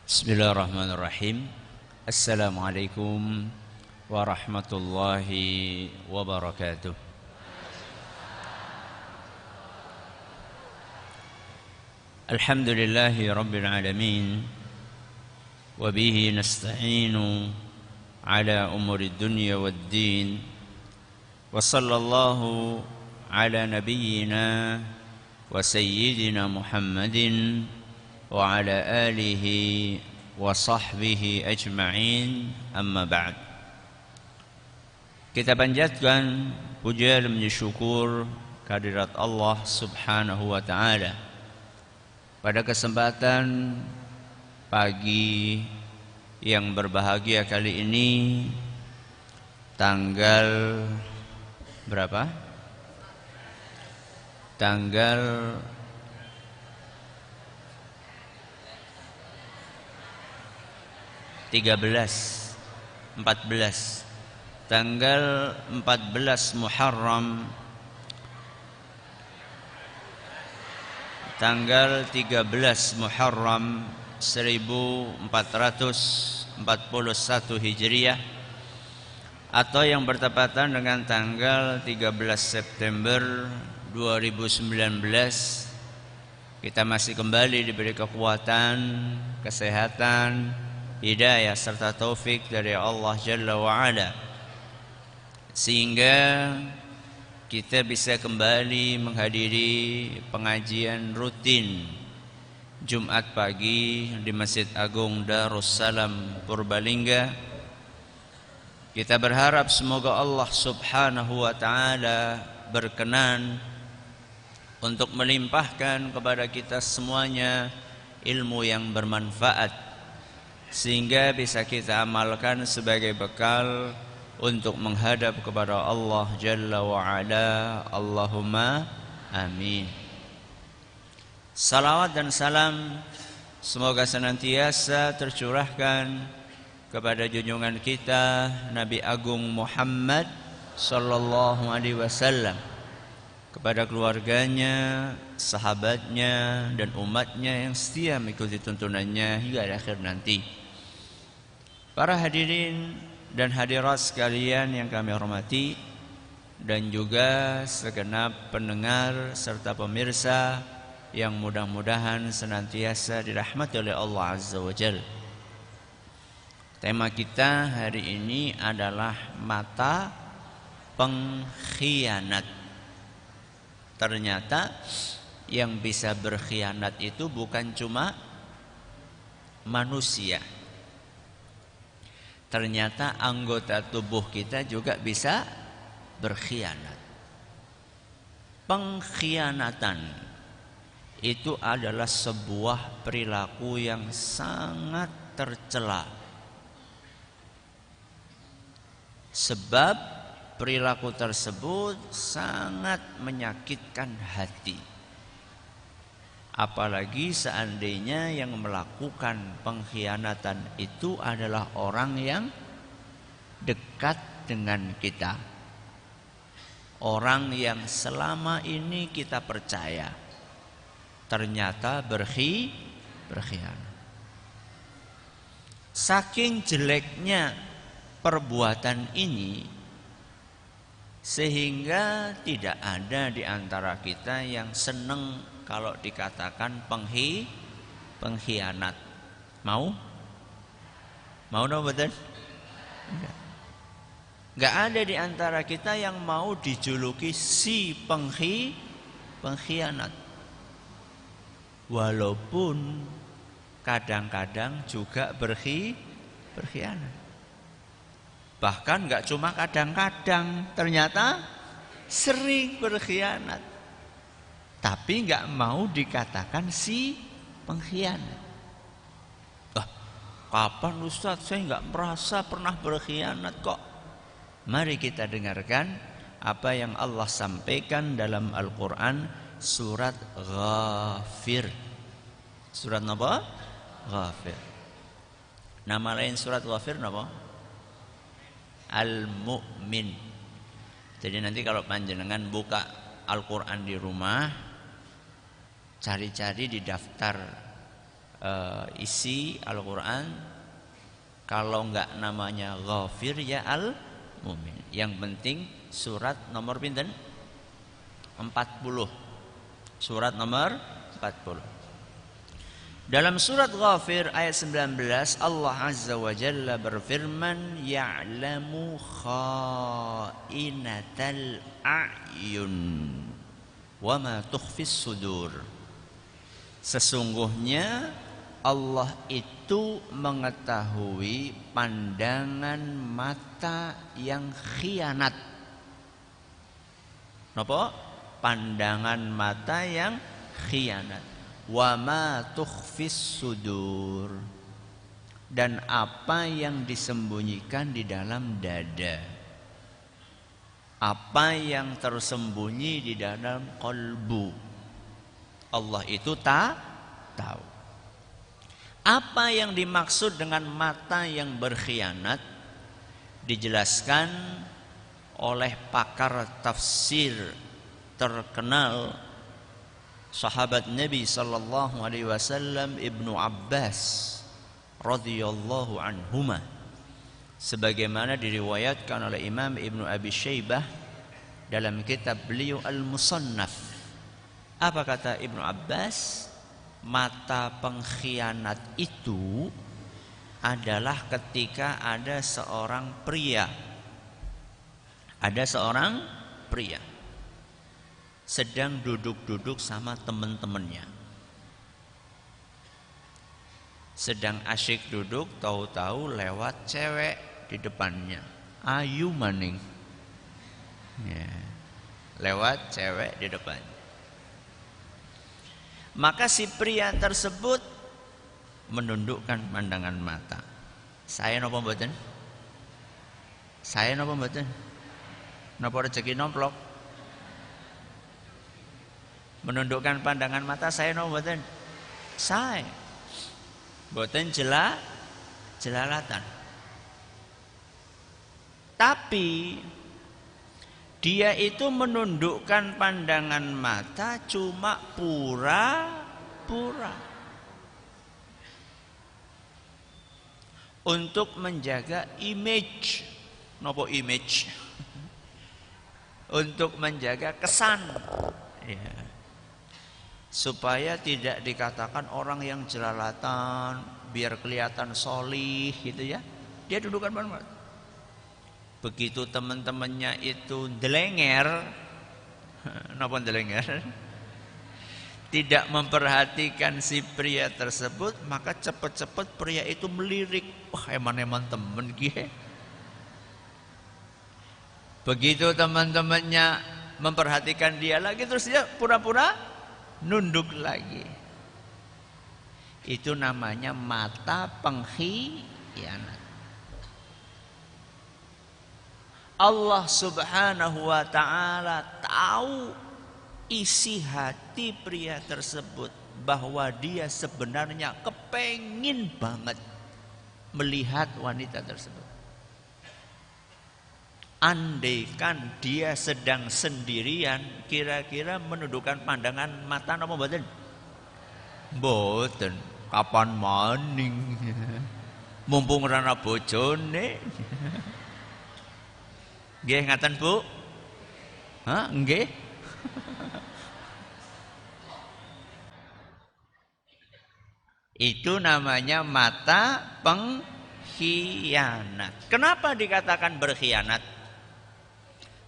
Bismillahirrahmanirrahim. Assalamualaikum warahmatullahi wabarakatuh. Alhamdulillahi rabbil alamin. Wa bihi nasta'inu ala umuri dunya waddin. Wa sallallahu ala nabiyyina wa sayyidina Muhammadin wa ala alihi wa sahbihi ajma'in, amma ba'd. Kita panjatkan puja dan syukur kehadirat Allah subhanahu wa ta'ala pada kesempatan pagi yang berbahagia kali ini, tanggal berapa? Tanggal 14 tanggal 14 Muharram, tanggal 13 Muharram 1441 Hijriah, atau yang bertepatan dengan tanggal 13 September 2019. Kita masih kembali diberi kekuatan, kesehatan, hidayah serta taufik dari Allah Jalla wa'ala, sehingga kita bisa kembali menghadiri pengajian rutin Jumat pagi di Masjid Agung Darussalam Purbalingga. Kita berharap semoga Allah subhanahu wa ta'ala berkenan untuk melimpahkan kepada kita semuanya ilmu yang bermanfaat, sehingga bisa kita amalkan sebagai bekal untuk menghadap kepada Allah Jalla wa'ala. Allahumma amin. Salawat dan salam semoga senantiasa tercurahkan kepada junjungan kita Nabi Agung Muhammad sallallahu alaihi wasallam, kepada keluarganya, sahabatnya, dan umatnya yang setia mengikuti tuntunannya hingga akhir nanti. Para hadirin dan hadirat sekalian yang kami hormati, dan juga segenap pendengar serta pemirsa yang mudah-mudahan senantiasa dirahmati oleh Allah Azza wa Jalla. Tema kita hari ini adalah mata pengkhianat. Ternyata yang bisa berkhianat itu bukan cuma manusia. Ternyata anggota tubuh kita juga bisa berkhianat. Pengkhianatan itu adalah sebuah perilaku yang sangat tercela, sebab perilaku tersebut sangat menyakitkan hati. Apalagi seandainya yang melakukan pengkhianatan itu adalah orang yang dekat dengan kita, orang yang selama ini kita percaya, ternyata berkhianat. Saking jeleknya perbuatan ini, sehingga tidak ada di antara kita yang senang kalau dikatakan pengkhianat. Mau no betul? Enggak ada di antara kita yang mau dijuluki si pengkhianat. Walaupun kadang-kadang juga berkhianat. Bahkan enggak cuma kadang-kadang, ternyata sering berkhianat. Tapi enggak mau dikatakan si pengkhianat. Kapan Ustaz? Saya enggak merasa pernah berkhianat kok. Mari kita dengarkan apa yang Allah sampaikan dalam Al-Quran, surat Ghafir. Surat apa? Ghafir. Nama lain surat Ghafir apa? Al-Mu'min. Jadi nanti kalau panjenengan buka Al-Quran di rumah, cari-cari di daftar isi Al-Quran, kalau enggak namanya Ghafir ya Al-Mu'min. Yang penting surat nomor pinten? 40. Surat nomor 40. Dalam surat Ghafir ayat 19 Allah Azza wa Jalla berfirman, ya'lamu kha'inatal a'yun wa ma tukhfis sudur. Sesungguhnya Allah itu mengetahui pandangan mata yang khianat. Napa? Pandangan mata yang khianat. Wa ma tukhfis sudur, dan apa yang disembunyikan di dalam dada, apa yang tersembunyi di dalam kalbu, Allah itu tahu. Apa yang dimaksud dengan mata yang berkhianat dijelaskan oleh pakar tafsir terkenal sahabat Nabi sallallahu alaihi wasallam Ibnu Abbas radhiyallahu anhuma, sebagaimana diriwayatkan oleh Imam Ibnu Abi Syaibah dalam kitab beliau Al-Musannaf. Apa kata Ibnu Abbas? Mata pengkhianat itu adalah ketika ada seorang pria sedang duduk-duduk sama teman-temannya, sedang asyik duduk, tahu-tahu lewat cewek di depannya, ayu maning ya, lewat cewek di depannya. Maka si pria tersebut menundukkan pandangan mata. Saya napa mboten? Saya napa mboten? Napa rezeki nomplok? Menundukkan pandangan mata saya napa mboten? Saya mboten jelalatan. Tapi dia itu menundukkan pandangan mata cuma pura-pura untuk menjaga image. Nopo image? Untuk menjaga kesan ya. Supaya tidak dikatakan orang yang jelalatan, biar kelihatan solih gitu ya. Dia dudukkan pandangan mata. Begitu teman-temannya itu delenger, napa delenger? Tidak memperhatikan si pria tersebut, maka cepat-cepat pria itu melirik. Wah, eman-eman temen gie. Begitu teman-temannya memperhatikan dia lagi, terus dia pura-pura nunduk lagi. Itu namanya mata pengkhianat. Allah Subhanahu wa ta'ala tahu isi hati pria tersebut, bahwa dia sebenarnya kepengin banget melihat wanita tersebut. Andaikan dia sedang sendirian, kira-kira menundukkan pandangan mata napa mboten? Mboten. Kapan maning? Mumpung rana bojone. Nggih ngaten Bu? Hah, nggih? Itu namanya mata pengkhianat. Kenapa dikatakan berkhianat?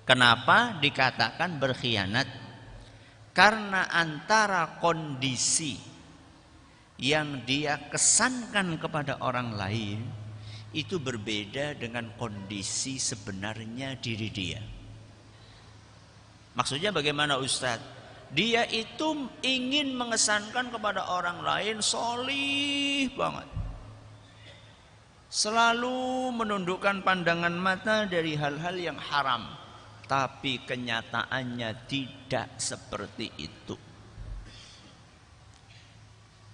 Kenapa dikatakan berkhianat? Karena antara kondisi yang dia kesankan kepada orang lain itu berbeda dengan kondisi sebenarnya diri dia. Maksudnya bagaimana Ustadz? Dia itu ingin mengesankan kepada orang lain solih banget, selalu menundukkan pandangan mata dari hal-hal yang haram. Tapi kenyataannya tidak seperti itu.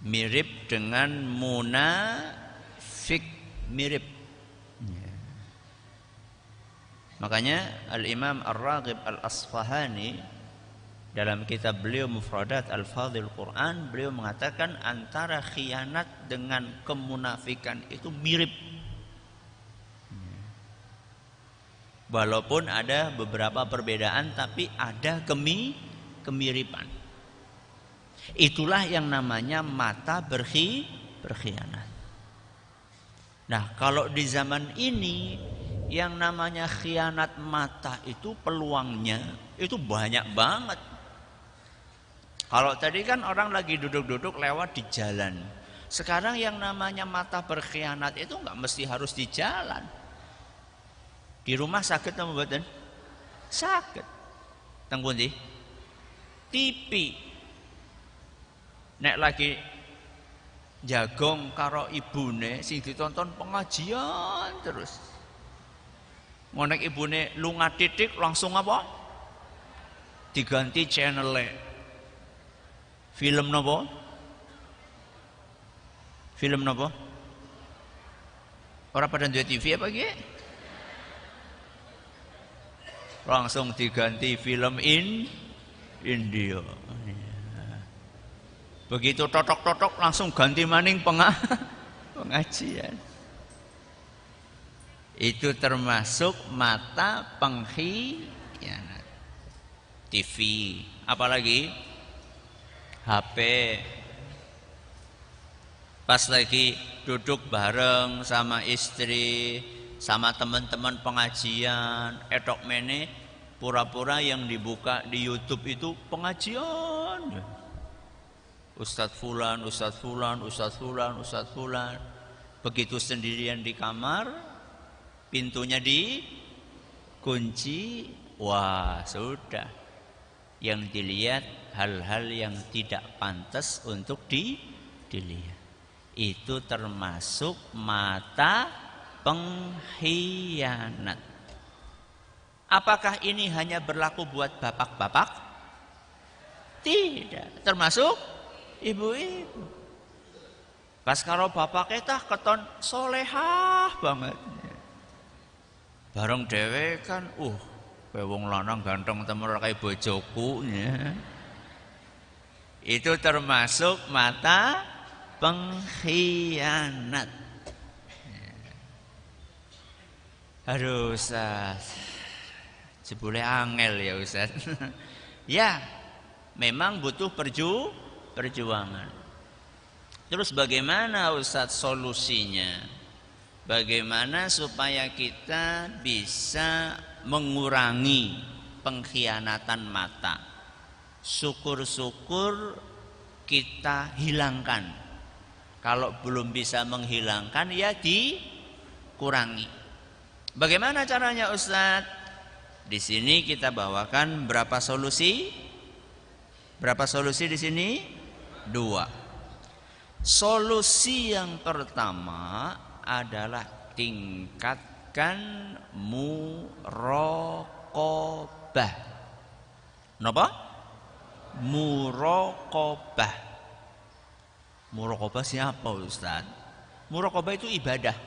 Mirip dengan munafik, mirip. Makanya Al-Imam Ar-Raghib Al-Asfahani Dalam kitab beliau Mufradat Al-Fadhil Quran, beliau mengatakan antara khianat dengan kemunafikan itu mirip. Walaupun ada beberapa perbedaan, tapi ada kemiripan. Itulah yang namanya mata berkhianat. Nah, kalau di zaman ini yang namanya khianat mata itu peluangnya itu banyak banget. Kalau tadi kan orang lagi duduk-duduk lewat di jalan. Sekarang yang namanya mata berkhianat itu nggak mesti harus di jalan. Di rumah sakit apa mboten? Sakit. Teng pundi? TV. Nek lagi jagong karo ibune sing ditonton pengajian terus. Ngonek ibune lunga titik langsung apa? Diganti channel-e. Film napa? Film napa? Ora pada duwe TV apa iki? Langsung diganti film India. Begitu totok-totok langsung ganti maning pengajian. Itu termasuk mata pengkhianat. TV, apalagi HP. Pas lagi duduk bareng sama istri, sama teman-teman pengajian, etok mene pura-pura yang dibuka di YouTube itu pengajian. Ustadz Fulan, Ustadz Fulan, Ustadz Fulan, Ustadz Fulan. Begitu sendirian di kamar, pintunya dikunci, wah sudah. Yang dilihat hal-hal yang tidak pantas untuk dilihat. Itu termasuk mata pengkhianat. Apakah ini hanya berlaku buat bapak-bapak? Tidak, termasuk ibu-ibu. Pas karo bapak kita keton solehah banget. Bareng dhewe kan, wong lanang ganteng temen kaya bojoku ya. Itu termasuk mata pengkhianat. Aduh Ustaz, jebule angel ya Ustaz. Ya, memang butuh perjuangan. Terus bagaimana Ustaz solusinya? Bagaimana supaya kita bisa mengurangi pengkhianatan mata? Syukur-syukur kita hilangkan. Kalau belum bisa menghilangkan ya dikurangi. Bagaimana caranya Ustaz? Di sini kita bawakan berapa solusi? Berapa solusi di sini? 2. Solusi yang pertama adalah tingkatkan muraqabah. Napa? Muraqabah. Muraqabah siapa Ustaz? Muraqabah itu ibadah.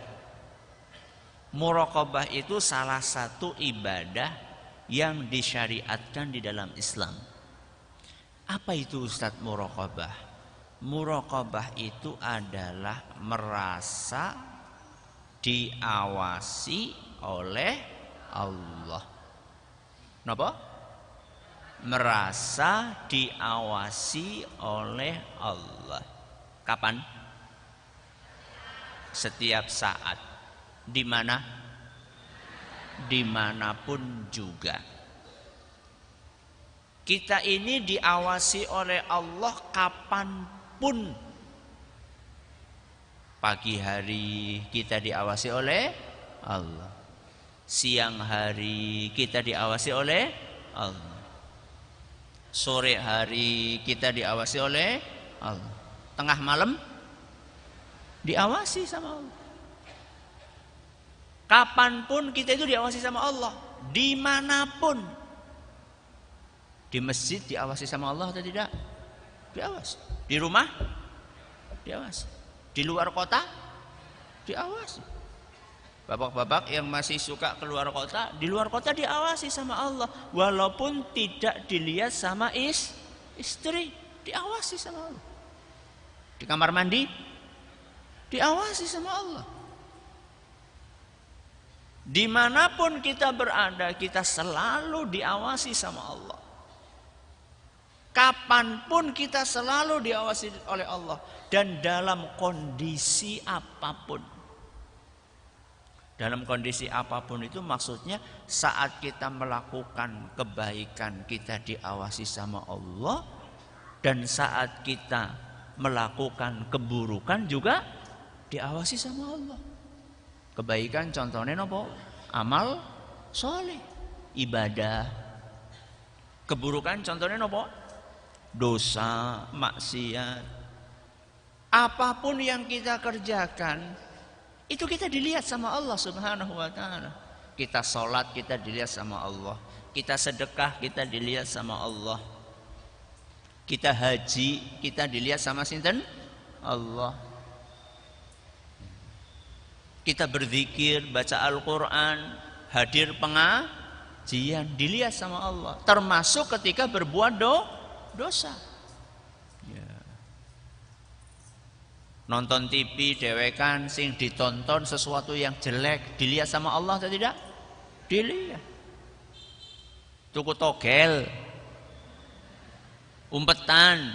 Muraqabah itu salah satu ibadah yang disyariatkan di dalam Islam. Apa itu Ustaz muraqabah? Muraqabah itu adalah merasa diawasi oleh Allah. Napa? Merasa diawasi oleh Allah. Kapan? Setiap saat. Di mana? Dimanapun juga. Kita ini diawasi oleh Allah kapanpun. Pagi hari kita diawasi oleh Allah. Siang hari kita diawasi oleh Allah. Sore hari kita diawasi oleh Allah. Tengah malam diawasi sama Allah. Kapanpun kita itu diawasi sama Allah. Dimanapun. Di masjid diawasi sama Allah atau tidak? Diawasi. Di rumah? Diawasi. Di luar kota? Diawasi. Bapak-bapak yang masih suka keluar kota, di luar kota diawasi sama Allah. Walaupun tidak dilihat sama istri, diawasi sama Allah. Di kamar mandi, diawasi sama Allah. Dimanapun kita berada, kita selalu diawasi sama Allah. Kapanpun kita selalu diawasi oleh Allah. Dan dalam kondisi apapun. Dalam kondisi apapun itu maksudnya saat kita melakukan kebaikan kita diawasi sama Allah. Dan saat kita melakukan keburukan juga diawasi sama Allah. Kebaikan contohnya apa? Amal soleh, ibadah. Keburukan contohnya apa? Dosa, maksiat. Apapun yang kita kerjakan itu kita dilihat sama Allah Subhanahu wa ta'ala. Kita sholat kita dilihat sama Allah. Kita sedekah kita dilihat sama Allah. Kita haji kita dilihat sama sinten? Allah. Kita berzikir, baca Al-Quran, hadir pengajian dilihat sama Allah. Termasuk ketika berbuat dosa. Nonton TV dewekan sing ditonton sesuatu yang jelek dilihat sama Allah atau tidak? Dilihat. Tuku togel, umpetan,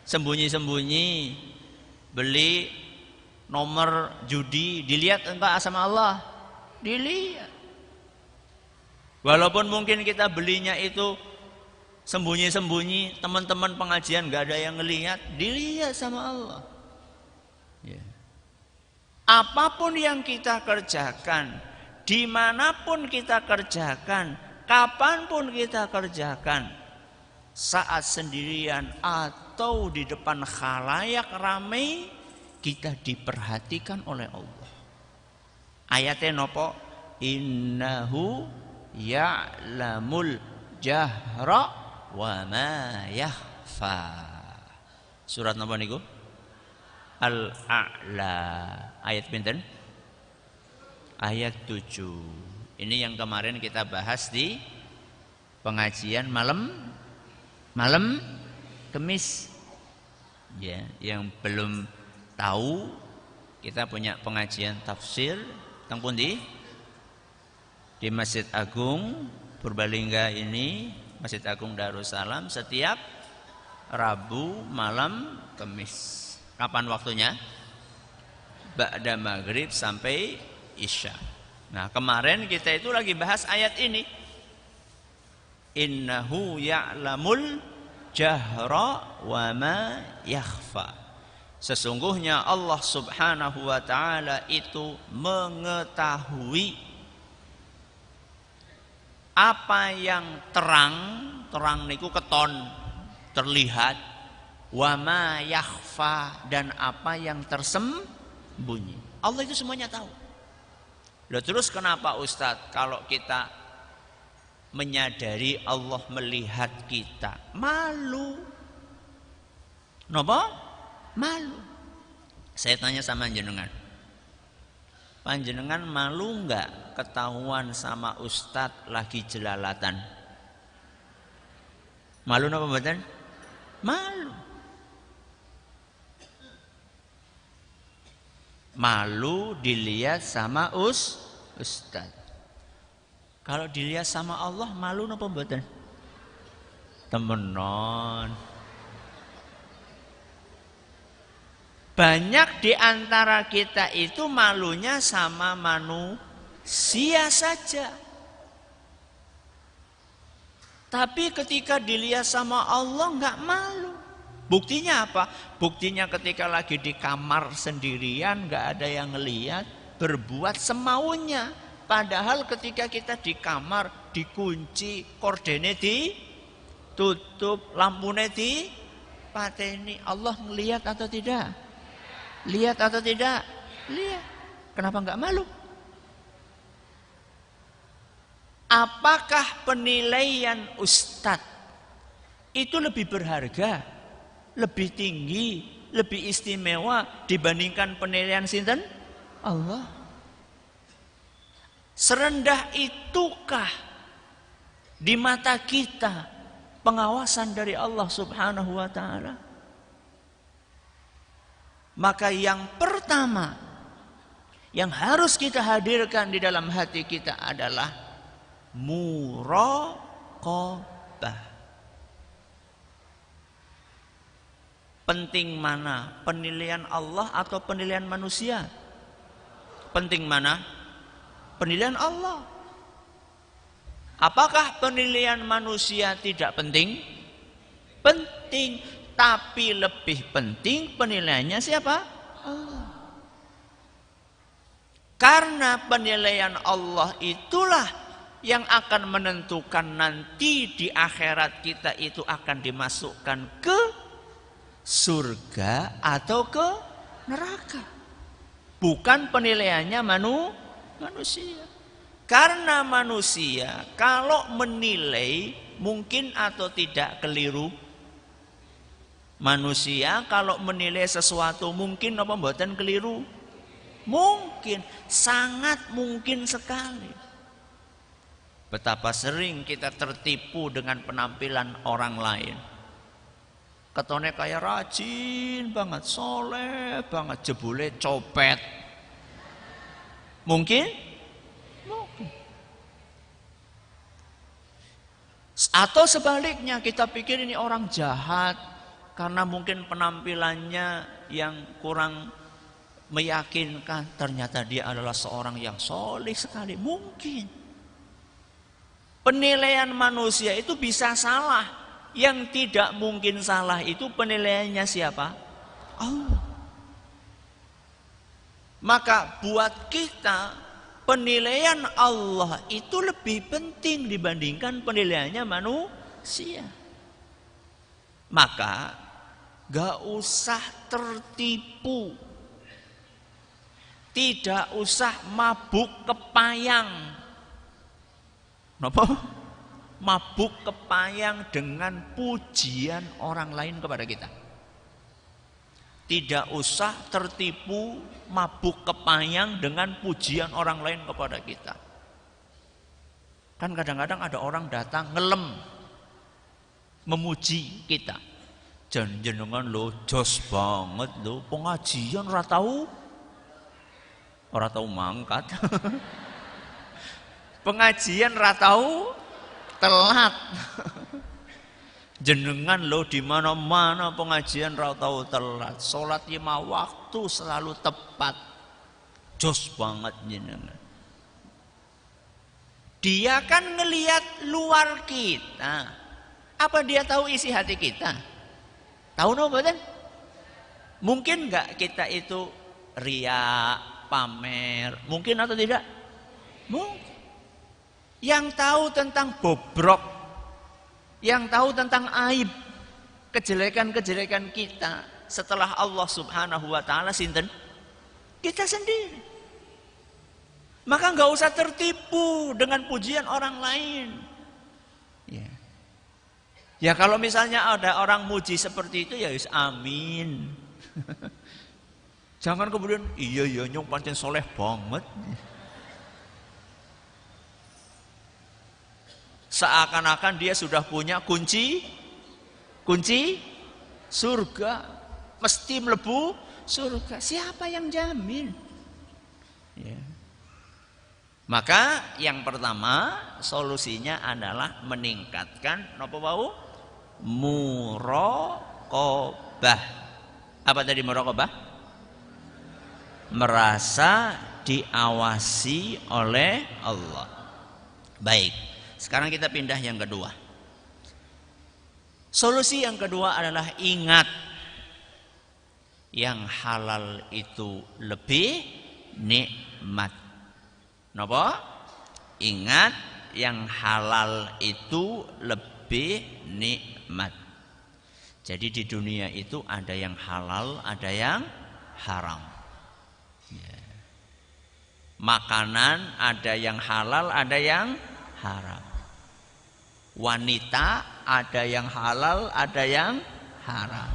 sembunyi-sembunyi, beli nomor judi dilihat enggak sama Allah? Dilihat. Walaupun mungkin kita belinya itu sembunyi-sembunyi, teman-teman pengajian enggak ada yang ngelihat, dilihat sama Allah. Apapun yang kita kerjakan, dimanapun kita kerjakan, kapanpun kita kerjakan, saat sendirian atau di depan khalayak ramai, kita diperhatikan oleh Allah. Ayatnya nopo? Innahu ya'lamul jahra wa ma yakhfa. Surat napa niku? Al-A'la. Ayat pinten? Ayat 7. Ini yang kemarin kita bahas di pengajian malam Kamis. Ya, yang belum tahu, kita punya pengajian tafsir teng pundi? Di Masjid Agung Purbalingga ini, Masjid Agung Darussalam, setiap Rabu malam Kamis. Kapan waktunya? Ba'da maghrib sampai isya. Nah, kemarin kita itu lagi bahas ayat ini. Innahu ya'lamul jahra wa ma yakhfa. Sesungguhnya Allah Subhanahu wa ta'ala itu mengetahui apa yang terang niku keton, terlihat. Wa ma yakhfa, dan apa yang tersembunyi. Allah itu semuanya tahu. Loh, terus kenapa Ustadz kalau kita menyadari Allah melihat kita malu? Napa? Malu. Saya tanya sama jenengan. Panjenengan malu enggak ketahuan sama Ustadz lagi jelalatan? Malu napa mboten? Malu. Malu dilihat sama Ustaz. Kalau dilihat sama Allah malu napa mboten? Temenon. Banyak di antara kita itu malunya sama manusia saja. Tapi ketika dilihat sama Allah enggak malu. Buktinya apa? Buktinya ketika lagi di kamar sendirian, gak ada yang ngelihat, berbuat semaunya. Padahal ketika kita di kamar, dikunci, kordene ditutup, lampunya dipateni. Allah ngelihat atau tidak? Lihat atau tidak? Lihat. Kenapa gak malu? Apakah penilaian Ustadz itu lebih berharga, lebih tinggi, lebih istimewa dibandingkan penilaian sinten? Allah. Serendah itukah di mata kita pengawasan dari Allah Subhanahu wa taala? Maka yang pertama yang harus kita hadirkan di dalam hati kita adalah muraqabah. Penting mana? Penilaian Allah atau penilaian manusia? Penting mana? Penilaian Allah. Apakah penilaian manusia tidak penting? Penting, tapi lebih penting penilaiannya siapa? Allah. Karena penilaian Allah itulah yang akan menentukan nanti di akhirat kita itu akan dimasukkan ke surga atau ke neraka. Bukan penilaiannya manusia. Karena manusia kalau menilai mungkin atau tidak keliru. Manusia kalau menilai sesuatu mungkin apa mboten keliru? Mungkin, sangat mungkin sekali. Betapa sering kita tertipu dengan penampilan orang lain. Ketone kayak rajin banget, soleh banget, jebule copet. Mungkin? Mungkin. Atau sebaliknya kita pikir ini orang jahat karena mungkin penampilannya yang kurang meyakinkan, ternyata dia adalah seorang yang soleh sekali. Mungkin. Penilaian manusia itu bisa salah. Yang tidak mungkin salah itu penilaiannya siapa? Allah. Maka buat kita penilaian Allah itu lebih penting dibandingkan penilaiannya manusia. Maka gak usah tertipu. Tidak usah mabuk kepayang. Kenapa? Mabuk kepayang dengan pujian orang lain kepada kita. Tidak usah tertipu mabuk kepayang dengan pujian orang lain kepada kita. Kan kadang-kadang ada orang datang ngelem memuji kita. Jenengan lo jos banget lo, pengajian ora tahu mangkat. Pengajian ora tahu telat. Jenengan lo di mana-mana pengajian ora tahu telat. Salat 5 waktu selalu tepat. Jos banget jenengan. Dia kan ngelihat luar kita. Apa dia tahu isi hati kita? Tahu no betul? Mungkin enggak kita itu ria, pamer? Mungkin atau tidak? Mungkin. Yang tahu tentang bobrok, yang tahu tentang aib, kejelekan-kejelekan kita setelah Allah Subhanahu wa taala sinten? Kita sendiri. Maka enggak usah tertipu dengan pujian orang lain. Ya kalau misalnya ada orang muji seperti itu ya wis amin. Jangan kemudian iya nyong pancen soleh banget. Seakan-akan dia sudah punya kunci surga, mesti mlebu surga. Siapa yang jamin? Ya. Maka yang pertama solusinya adalah meningkatkan napa wau? Muraqabah. Apa tadi muraqabah? Merasa diawasi oleh Allah. Baik. Sekarang kita pindah yang kedua. Solusi yang kedua adalah ingat yang halal itu lebih nikmat. Napa? Ingat yang halal itu lebih nikmat. Jadi di dunia itu ada yang halal, ada yang haram. Makanan ada yang halal, ada yang haram. Wanita ada yang halal, ada yang haram.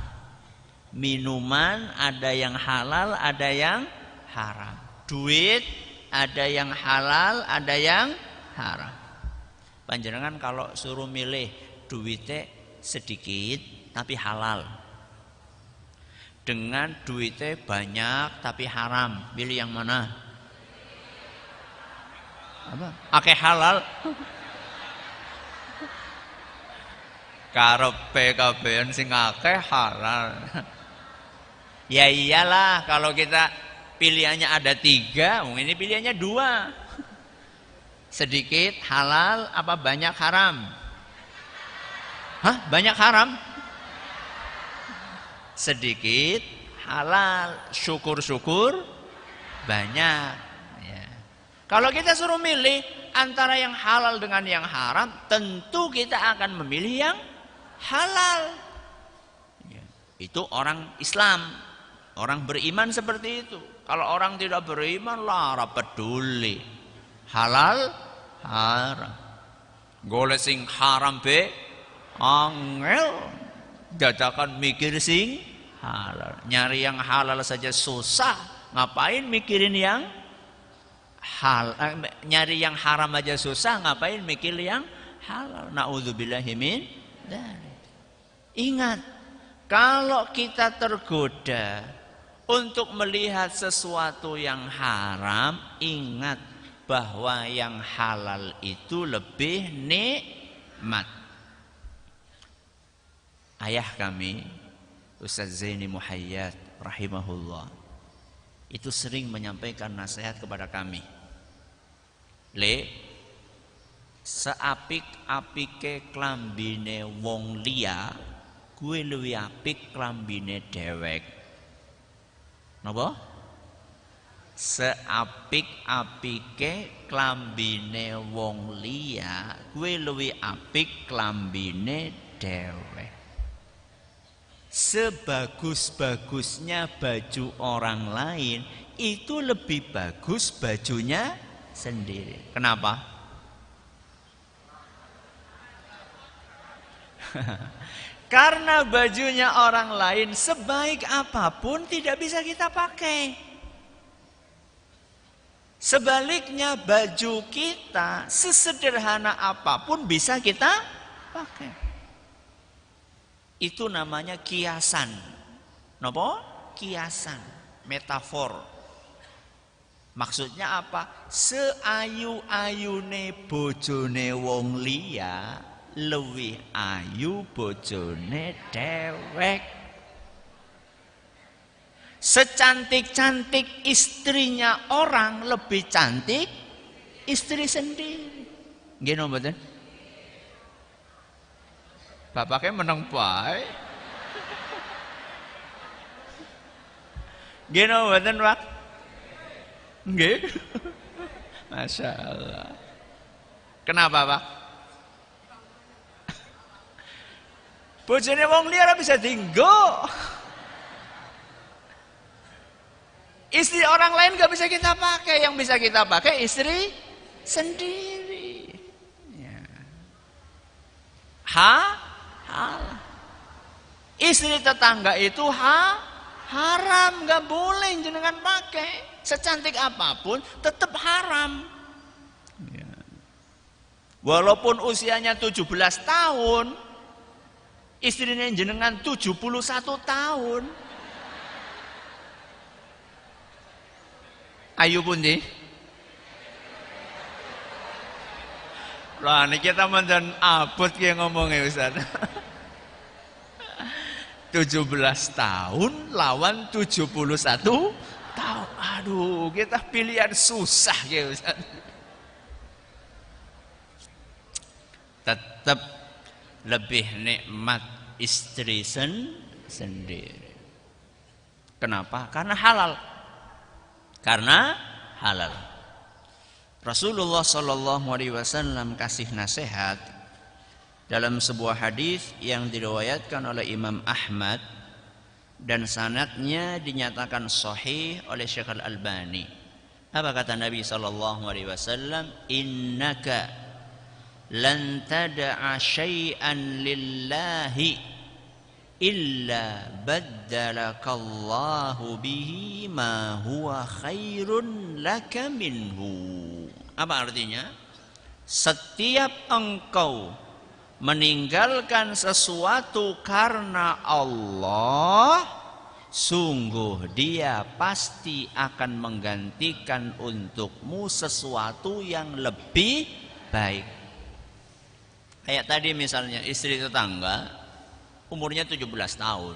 Minuman ada yang halal, ada yang haram. Duit ada yang halal, ada yang haram. Panjenengan kalau suruh milih duitnya sedikit tapi halal, dengan duitnya banyak tapi haram, pilih yang mana? Apa? Akeh halal. Karepe kabeh sing akeh halal. Ya iyalah, kalau kita pilihannya ada 3, ini pilihannya 2. Sedikit halal apa banyak haram? Hah? Banyak haram? Sedikit halal, syukur-syukur banyak. Ya. Kalau kita suruh milih antara yang halal dengan yang haram, tentu kita akan memilih yang halal. Ya. Itu orang Islam, orang beriman seperti itu. Kalau orang tidak beriman, lara peduli. Halal, haram. Golek sing haram be, angel. Dadakan mikir sing halal. Nyari yang halal saja susah. Ngapain mikirin yang nyari yang haram aja susah, ngapain mikir yang halal? Na'udzubillahi min dzalik. Ingat, kalau kita tergoda untuk melihat sesuatu yang haram, ingat bahwa yang halal itu lebih nikmat. Ayah kami, Ustaz Zaini Muhayyad rahimahullah, itu sering menyampaikan nasihat kepada kami. Seapik-apike klambine wong liya, kuwi luwih apik klambine dhewek. Napa? Seapik-apike klambine wong liya, kuwi luwih apik klambine dhewek. Sebagus-bagusnya baju orang lain, itu lebih bagus bajunya sendiri. Kenapa? Karena bajunya orang lain sebaik apapun tidak bisa kita pakai. Sebaliknya baju kita sesederhana apapun bisa kita pakai. Itu namanya kiasan. Napa? Kiasan, metafor. Maksudnya apa? Seayu-ayune bojone wong liya, luwih ayu bojone dhewek. Secantik-cantik istrinya orang, lebih cantik istri sendiri. Nggih napa mboten? Bapaknya menang bae. Nggih napa mboten, Pak? Nggih. Masya Allah. Kenapa, Pak? Bojone wong liya bisa dienggo. Istri orang lain gak bisa kita pakai. Yang bisa kita pakai istri sendiri. Ya. Halal. Istri tetangga itu haram, gak boleh jenengan pakai. Secantik apapun tetap haram. Ya. Walaupun usianya 17 tahun, istrinya jenengan 71 tahun. Ayu pundi? Lah niki kita mboten abot ki ngomongnya Ustaz. 17 tahun lawan 71 tahun. Aduh, kita pilihan susah ya Ustaz. Tetap lebih nikmat istri sendiri. Kenapa? Karena halal. Rasulullah Shallallahu Alaihi Wasallam kasih nasihat dalam sebuah hadis yang diriwayatkan oleh Imam Ahmad dan sanadnya dinyatakan sahih oleh Syekh Al-Albani. Apa kata Nabi Shallallahu Alaihi Wasallam? Innaka lan tad'a syai'an lillahi illa baddalakallahu bihi ma huwa khairun laka minhu. Apa artinya? Setiap engkau meninggalkan sesuatu karena Allah, sungguh dia pasti akan menggantikan untukmu sesuatu yang lebih baik. Kayak tadi misalnya istri tetangga umurnya 17 tahun.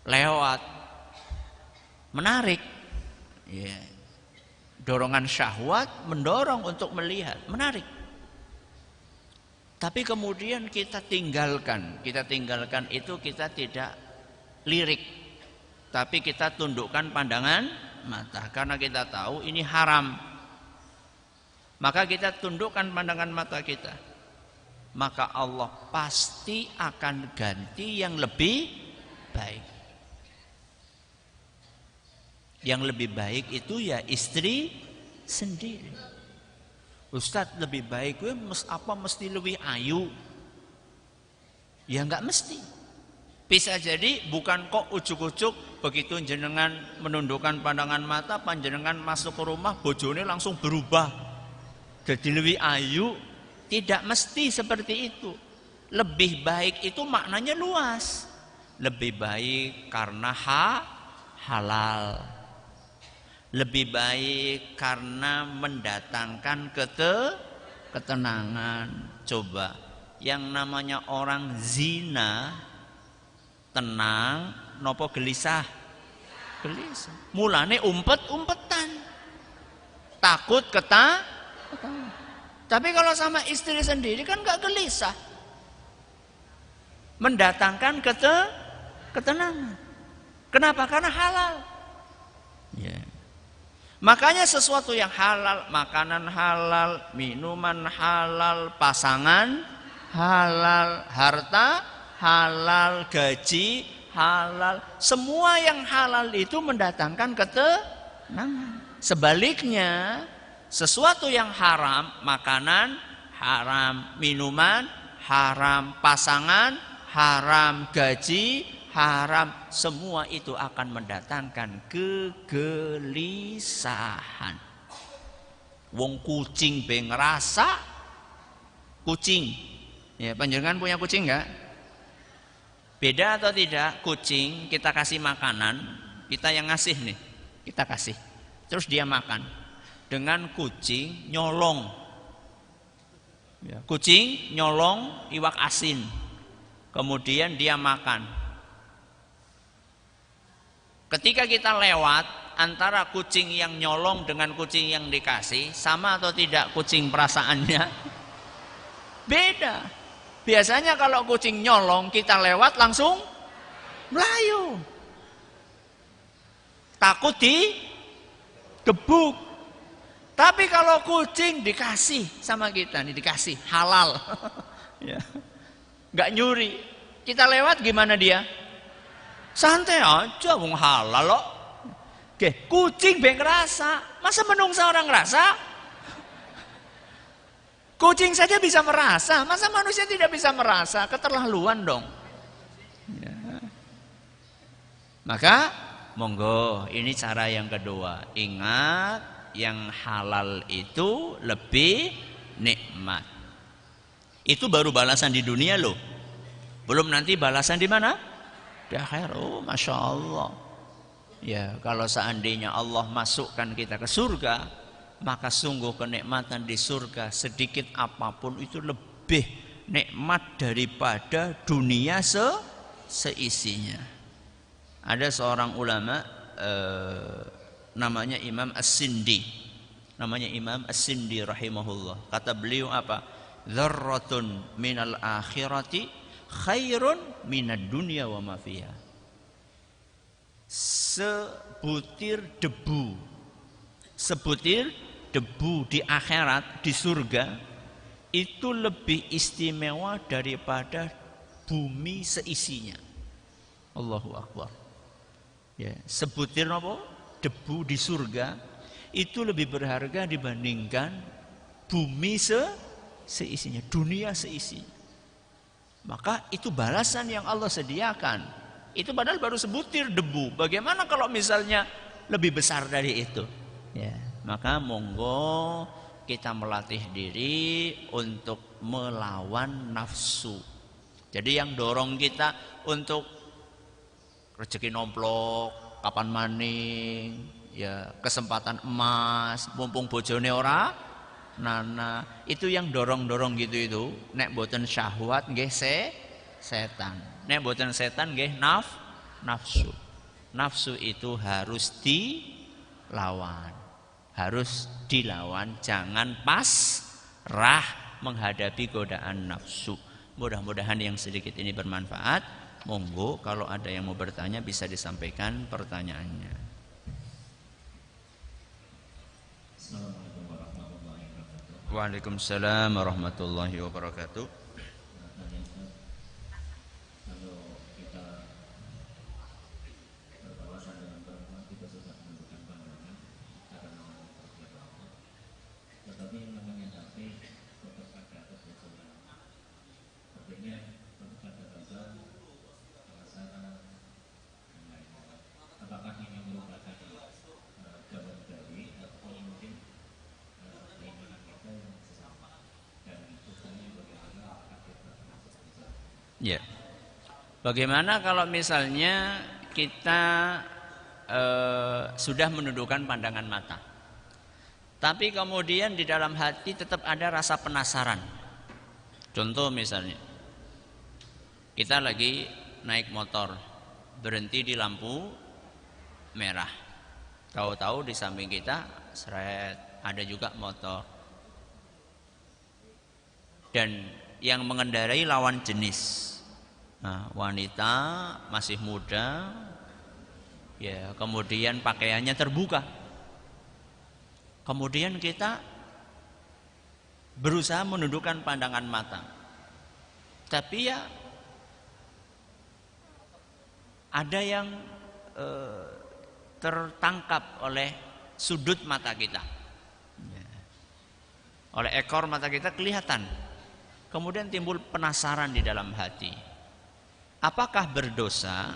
Lewat. Menarik. Ya. Dorongan syahwat mendorong untuk melihat. Menarik. Tapi kemudian kita tinggalkan itu, kita tidak lirik, tapi kita tundukkan pandangan mata karena kita tahu ini haram. Maka kita tundukkan pandangan mata kita. Maka Allah pasti akan ganti yang lebih baik. Yang lebih baik itu ya istri sendiri. Ustadz, lebih baik gue mesti lebih ayu? Ya enggak mesti. Bisa jadi bukan kok ujuk-ujuk begitu jenengan menundukkan pandangan mata, panjenengan masuk ke rumah bojone langsung berubah jadi lebih ayu. Tidak mesti seperti itu. Lebih baik itu maknanya luas. Lebih baik karena halal. Lebih baik karena mendatangkan ketenangan. Coba, yang namanya orang zina tenang nopo gelisah? Gelisah. Mulane umpet-umpetan. Takut ketahuan. Tapi kalau sama istri sendiri kan gak gelisah. Mendatangkan ketenangan. Kenapa? Karena halal. Ya. Makanya sesuatu yang halal, makanan halal, minuman halal, pasangan halal, harta halal, gaji halal. Semua yang halal itu mendatangkan ketenangan. Sebaliknya, sesuatu yang haram, makanan haram, minuman haram, pasangan haram, gaji haram, semua itu akan mendatangkan kegelisahan. Wong kucing be ngerasa kucing. Ya, panjenengan punya kucing enggak? Beda atau tidak? Kucing kita kasih makanan, kita yang ngasih nih, kita kasih. Terus dia makan. Dengan kucing nyolong. Ya, kucing nyolong iwak asin. Kemudian dia makan. Ketika kita lewat, antara kucing yang nyolong dengan kucing yang dikasih, sama atau tidak kucing perasaannya? Beda. Biasanya kalau kucing nyolong, kita lewat langsung melayu. Takut digebuk. Tapi kalau kucing dikasih sama kita, nih dikasih halal, ya, nggak nyuri. Kita lewat gimana dia? Santai aja, wong halal loh. Oke, kucing be ngerasa, masa menungsa orang ngerasa? Kucing saja bisa merasa, masa manusia tidak bisa merasa? Keterlaluan dong. Ya. Maka, monggo, ini cara yang kedua. Ingat, yang halal itu lebih nikmat. Itu baru balasan di dunia loh. Belum nanti balasan di mana? Di akhirat. Oh, Masya Allah. Ya, kalau seandainya Allah masukkan kita ke surga, maka sungguh kenikmatan di surga sedikit apapun itu lebih nikmat daripada dunia seisinya. Ada seorang ulama namanya Imam As-Sindi. Namanya Imam As-Sindi rahimahullah. Kata beliau apa? Dzarratun minal akhirati khairun minad dunya wa ma fiha. Sebutir debu di akhirat, di surga, itu lebih istimewa daripada bumi seisinya. Allahu Akbar. Ya, sebutir apa? Debu di surga itu lebih berharga dibandingkan bumi seisinya, dunia seisinya. maka itu balasan yang Allah sediakan. Itu padahal baru sebutir debu. Bagaimana kalau misalnya lebih besar dari itu? Ya, maka monggo kita melatih diri untuk melawan nafsu. Jadi yang dorong kita untuk rezeki nomplok, kapan maning, ya kesempatan emas, mumpung bojone ora nana, itu yang dorong-dorong gitu itu. Nek boten syahwat nggih setan. Nek boten setan nggih nafsu. Nafsu itu harus dilawan. Harus dilawan, jangan pasrah menghadapi godaan nafsu. Mudah-mudahan yang sedikit ini bermanfaat. Monggo kalau ada yang mau bertanya bisa disampaikan pertanyaannya. Assalamualaikum warahmatullahi wabarakatuh. Waalaikumsalam warahmatullahi wabarakatuh. Kalau kita berpapasan dengan perempuan, kita susah menentukan pandangan karena siapa. Tetapi yang namanya hati tetap ada kebetulan. Artinya tetap ada rasa, penasaran, dan lain-lain. Apakah ini merupakan jawaban dari atau mungkin keinginan kita yang sesama dan hukumnya bagaimana akibat tersebut? Ya. Bagaimana kalau misalnya kita sudah menundukkan pandangan mata, tapi kemudian di dalam hati tetap ada rasa penasaran. Contoh misalnya, kita lagi naik motor, berhenti di lampu merah. Tahu-tahu di samping kita seret, ada juga motor. Dan yang mengendarai lawan jenis. Nah, wanita masih muda, ya, kemudian pakaiannya terbuka. Kemudian kita berusaha menundukkan pandangan mata, tapi ya ada yang tertangkap oleh sudut mata kita, oleh ekor mata kita kelihatan. Kemudian timbul penasaran di dalam hati. Apakah berdosa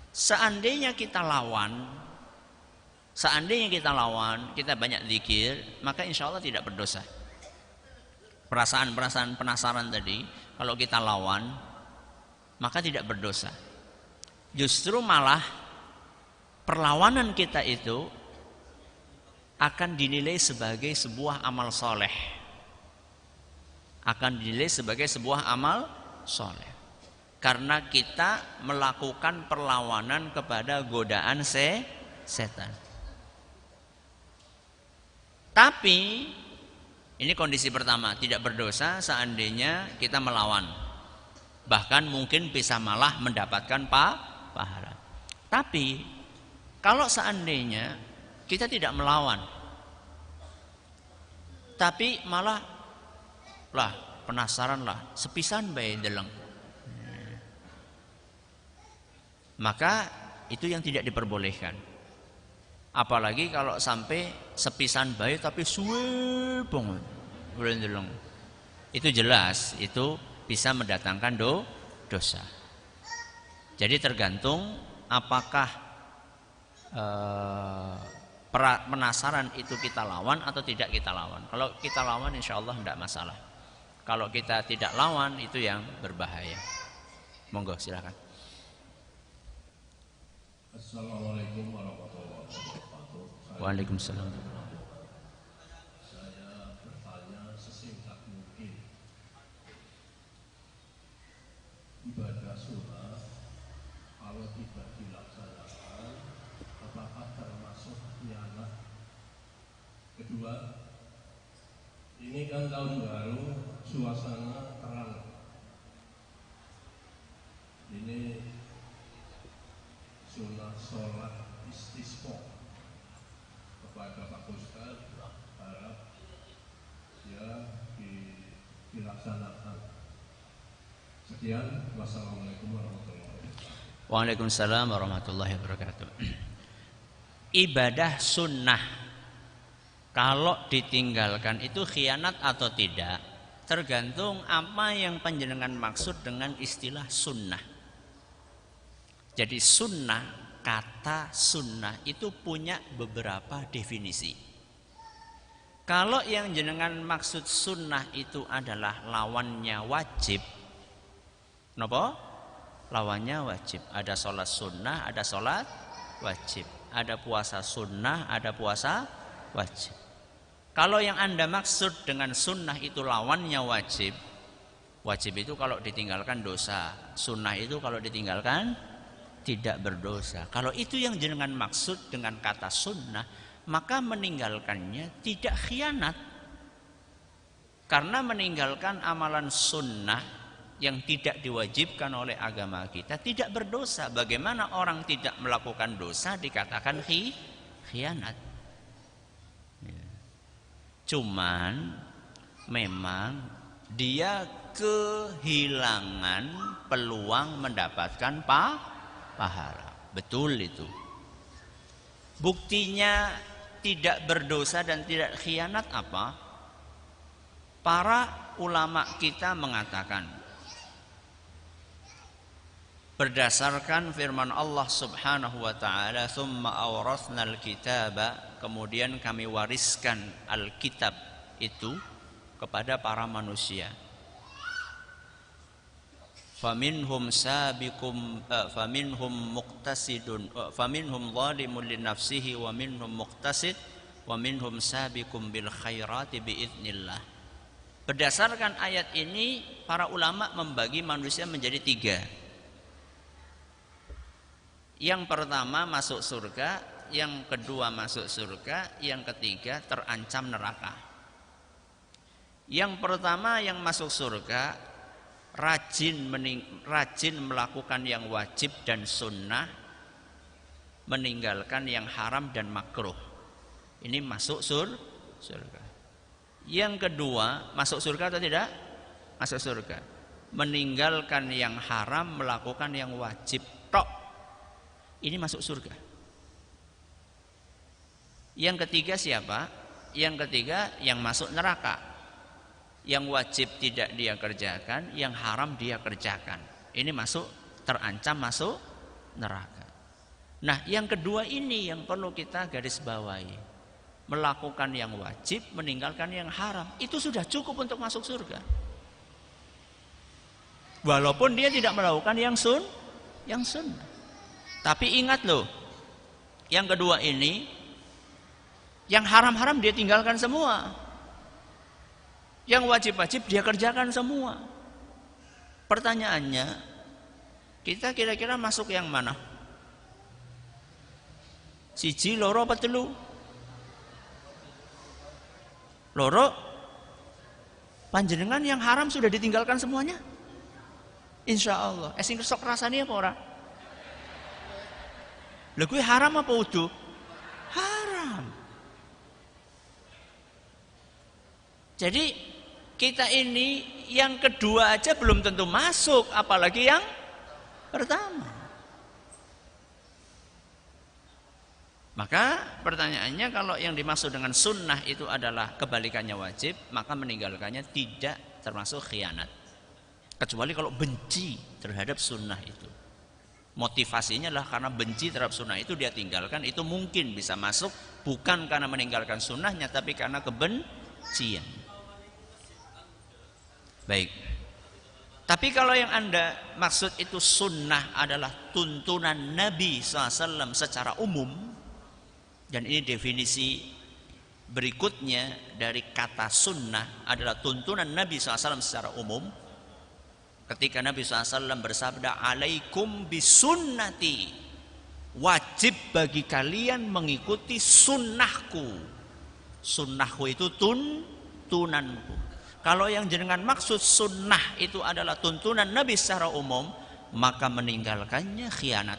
seandainya kita lawan? Seandainya kita lawan, kita banyak zikir, maka insya Allah tidak berdosa. Perasaan-perasaan penasaran tadi, kalau kita lawan, maka tidak berdosa. Justru malah perlawanan kita itu akan dinilai sebagai sebuah amal soleh. Akan dinilai sebagai sebuah amal soleh. Karena kita melakukan perlawanan kepada godaan setan. Tapi ini kondisi pertama, tidak berdosa seandainya kita melawan. Bahkan mungkin bisa malah mendapatkan pahala. Tapi kalau seandainya kita tidak melawan, tapi malah penasaran sepisan bae deleng, maka itu yang tidak diperbolehkan. Apalagi kalau sampai sepisan bae tapi suwe banget deleng, itu jelas itu bisa mendatangkan dosa. Jadi tergantung apakah penasaran itu kita lawan atau tidak kita lawan. Kalau kita lawan insya Allah tidak masalah. Kalau kita tidak lawan itu yang berbahaya. Monggo silakan. Assalamualaikum warahmatullahi wabarakatuh. Waalaikumsalam. Saya bertanya sesingkat mungkin. Ibadah sunnah kalau tidak dilaksanakan, apakah termasuk khianat? Kedua, ini kan tahun baru, suasana terang. Ini sunnah sholat istisqa kepada Pak Ustadz, harap ya dilaksanakan. Sekian, wassalamualaikum warahmatullahi wabarakatuh. Waalaikumsalam warahmatullahi wabarakatuh. Ibadah sunnah kalau ditinggalkan itu khianat atau tidak? tergantung apa yang panjenengan maksud dengan istilah sunnah. Jadi sunnah, kata sunnah itu punya beberapa definisi. Kalau yang jenengan maksud sunnah itu adalah lawannya wajib, kenapa? Lawannya wajib. Ada sholat sunnah, ada sholat wajib. Ada puasa sunnah, ada puasa wajib. Kalau yang Anda maksud dengan sunnah itu lawannya wajib, wajib itu kalau ditinggalkan dosa, sunnah itu kalau ditinggalkan tidak berdosa. Kalau itu yang jenengan maksud dengan kata sunnah, maka meninggalkannya tidak khianat. Karena meninggalkan amalan sunnah yang tidak diwajibkan oleh agama kita tidak berdosa. Bagaimana orang tidak melakukan dosa dikatakan khianat? Cuman memang dia kehilangan peluang mendapatkan pahala. Betul itu. Buktinya tidak berdosa dan tidak khianat apa? Para ulama kita mengatakan, berdasarkan firman Allah Subhanahu wa taala, "Tsumma awrathnal kitaba", kemudian kami wariskan Alkitab itu kepada para manusia. Faminhum sabiqum faminhum muqtasidun faminhum zalimun li nafsihi wa minhum muqtasid wa minhum sabiqum bil khairati biidznillah. Berdasarkan ayat ini para ulama membagi manusia menjadi 3. Yang pertama masuk surga, yang kedua masuk surga, yang ketiga terancam neraka. Yang pertama yang masuk surga rajin melakukan yang wajib dan sunnah, meninggalkan yang haram dan makruh. Ini masuk surga. Yang kedua masuk surga atau tidak? Masuk surga. Meninggalkan yang haram, melakukan yang wajib tok. Ini masuk surga. Yang ketiga siapa? Yang ketiga yang masuk neraka. Yang wajib tidak dia kerjakan, yang haram dia kerjakan. Ini masuk, terancam masuk neraka. Nah, yang kedua ini yang perlu kita garis bawahi. Melakukan yang wajib, meninggalkan yang haram. Itu sudah cukup untuk masuk surga. Walaupun dia tidak melakukan yang sunnah. Tapi ingat loh, yang kedua ini, yang haram-haram dia tinggalkan semua. Yang wajib-wajib dia kerjakan semua. Pertanyaannya, kita kira-kira masuk yang mana? Siji, loro, apa telu? Loro, panjenengan yang haram sudah ditinggalkan semuanya? Insya Allah. Sing sok rasanya apa ora? Lha kuwi haram apa udu? Haram. Jadi kita ini yang kedua aja belum tentu masuk, apalagi yang pertama. Maka pertanyaannya, kalau yang dimaksud dengan sunnah itu adalah kebalikannya wajib, maka meninggalkannya tidak termasuk khianat. Kecuali kalau benci terhadap sunnah itu. Motivasinya adalah karena benci terhadap sunnah itu dia tinggalkan, itu mungkin bisa masuk, bukan karena meninggalkan sunnahnya, tapi karena kebencian. Baik. Tapi kalau yang Anda maksud itu sunnah adalah tuntunan Nabi SAW secara umum, dan ini definisi berikutnya dari kata sunnah adalah tuntunan Nabi SAW secara umum. Ketika Nabi SAW bersabda, "Alaikum bisunnati", wajib bagi kalian mengikuti sunnahku. Sunnahku itu tuntunanku. Kalau yang jenengan maksud sunnah itu adalah tuntunan Nabi secara umum, maka meninggalkannya khianat.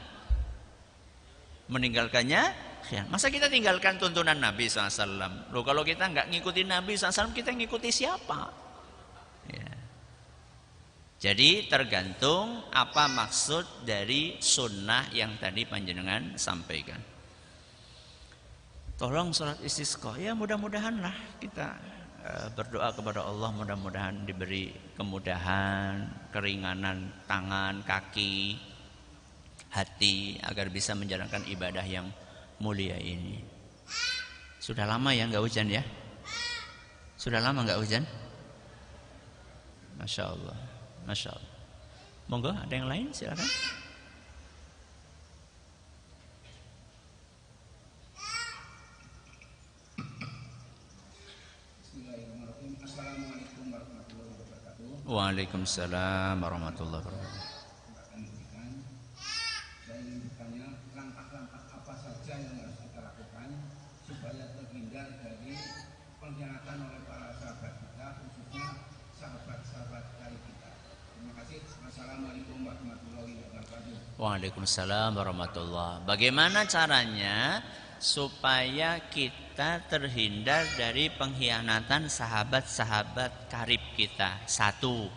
Meninggalkannya khianat. Masa kita tinggalkan tuntunan Nabi SAW? Loh, kalau kita nggak ngikuti Nabi SAW, kita ngikuti siapa? Ya. Jadi tergantung apa maksud dari sunnah yang tadi panjenengan sampaikan. Tolong sholat istisqa, ya mudah-mudahan lah kita berdoa kepada Allah mudah-mudahan diberi kemudahan, keringanan tangan, kaki, hati agar bisa menjalankan ibadah yang mulia ini. Sudah lama ya nggak hujan ya? Sudah lama nggak hujan? Masya Allah, Masya Allah. Monggo ada yang lain silakan. Assalamualaikum warahmatullahi wabarakatuh. Waalaikumsalam warahmatullahi wabarakatuh. Saya ingin bertanya langkah-langkah apa saja yang harus kita lakukan supaya terhindar dari pengkhianatan oleh para sahabat kita, khususnya sahabat-sahabat karib kita. Terima kasih. Assalamualaikum warahmatullahi wabarakatuh. Waalaikumsalam warahmatullahi. Bagaimana caranya supaya kita terhindar dari pengkhianatan sahabat-sahabat karib kita? Satu,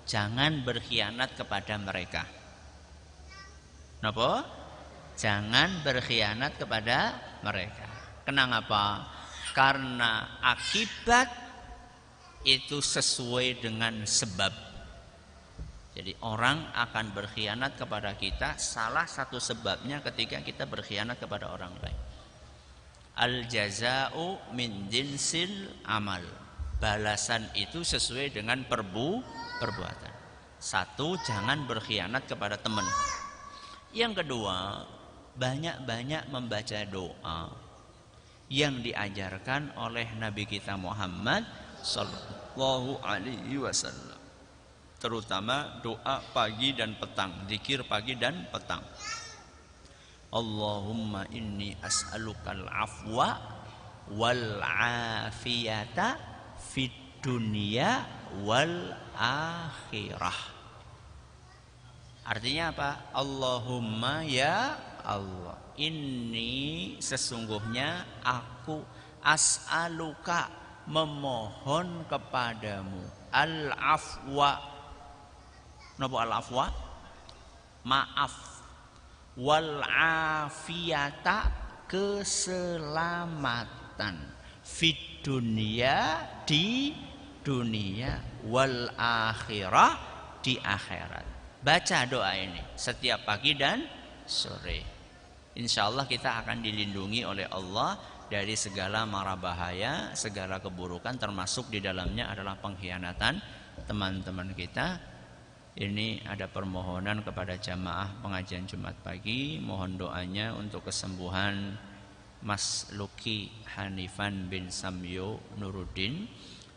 jangan berkhianat kepada mereka. Kenapa? Jangan berkhianat kepada mereka. Kenapa? Karena akibat itu sesuai dengan sebab. Jadi orang akan berkhianat kepada kita, salah satu sebabnya ketika kita berkhianat kepada orang lain. Al jaza'u min jinsil amal. Balasan itu sesuai dengan perbuatan. Satu, jangan berkhianat kepada teman. Yang kedua, banyak-banyak membaca doa yang diajarkan oleh Nabi kita Muhammad sallallahu alaihi wasallam. Terutama doa pagi dan petang, zikir pagi dan petang. Allahumma inni as'alukal afwa wal afiyata fid dunya wal akhirah. Artinya apa? Allahumma ya Allah, ini sesungguhnya aku as'aluka memohon kepadamu al-afwa. Napa al-afwa? Maaf. Wal afiyata, keselamatan. Fid dunia, di dunia, wal akhirah, di akhirat. Baca doa ini setiap pagi dan sore. Insya Allah kita akan dilindungi oleh Allah dari segala mara bahaya, segala keburukan, termasuk di dalamnya adalah pengkhianatan teman-teman kita. Ini ada permohonan kepada jamaah pengajian Jumat pagi, mohon doanya untuk kesembuhan Mas Luki Hanifan bin Samyo Nuruddin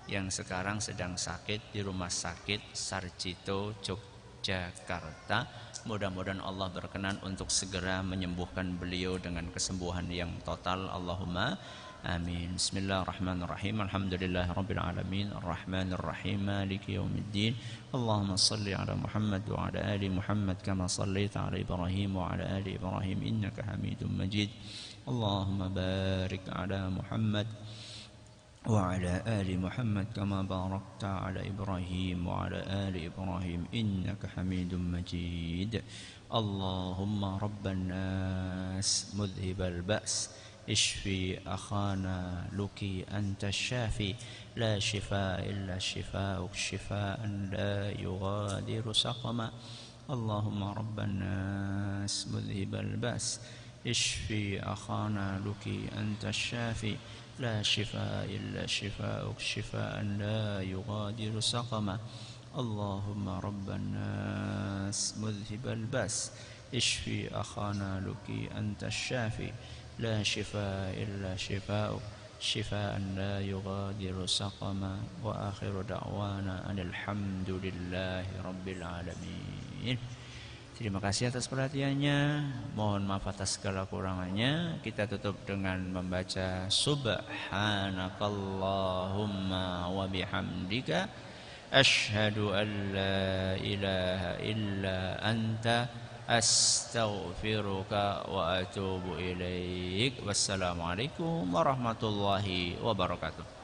yang sekarang sedang sakit di Rumah Sakit Sarjito Yogyakarta. Mudah-mudahan Allah berkenan untuk segera menyembuhkan beliau dengan kesembuhan yang total. Allahumma amin. Bismillahirrahmanirrahim. Alhamdulillahirabbil alamin. Arrahmanirrahim. Maliki yaumiddin. Allahumma shalli ala Muhammad wa ala ali Muhammad kama shallaita ala Ibrahim wa ala ali Ibrahim innaka Hamidum Majid. Allahumma barik ala Muhammad وعلى آل محمد كما باركت على إبراهيم وعلى آل إبراهيم إنك حميد مجيد. اللهم رب الناس مذهب البأس اشفي أخانا لكي أنت الشافي لا شفاء إلا شفاءك شفاء لا يغادر سقما. اللهم رب الناس مذهب البأس اشفي أخانا لكي أنت الشافي لا شفاء إلا شفاءك شفاء لا يغادر سقما. اللهم رب الناس مذهب البأس اشفي أخانا لكي أنت الشافي لا شفاء إلا شفاءك شفاء لا يغادر سقما. وآخر دعوانا أن الحمد لله رب العالمين. Terima kasih atas perhatiannya. Mohon maaf atas segala kurangannya. Kita tutup dengan membaca Subhanakallahumma wa bihamdika asyhadu an la ilaha illa anta astaghfiruka wa atubu ilaik. Wassalamualaikum warahmatullahi wabarakatuh.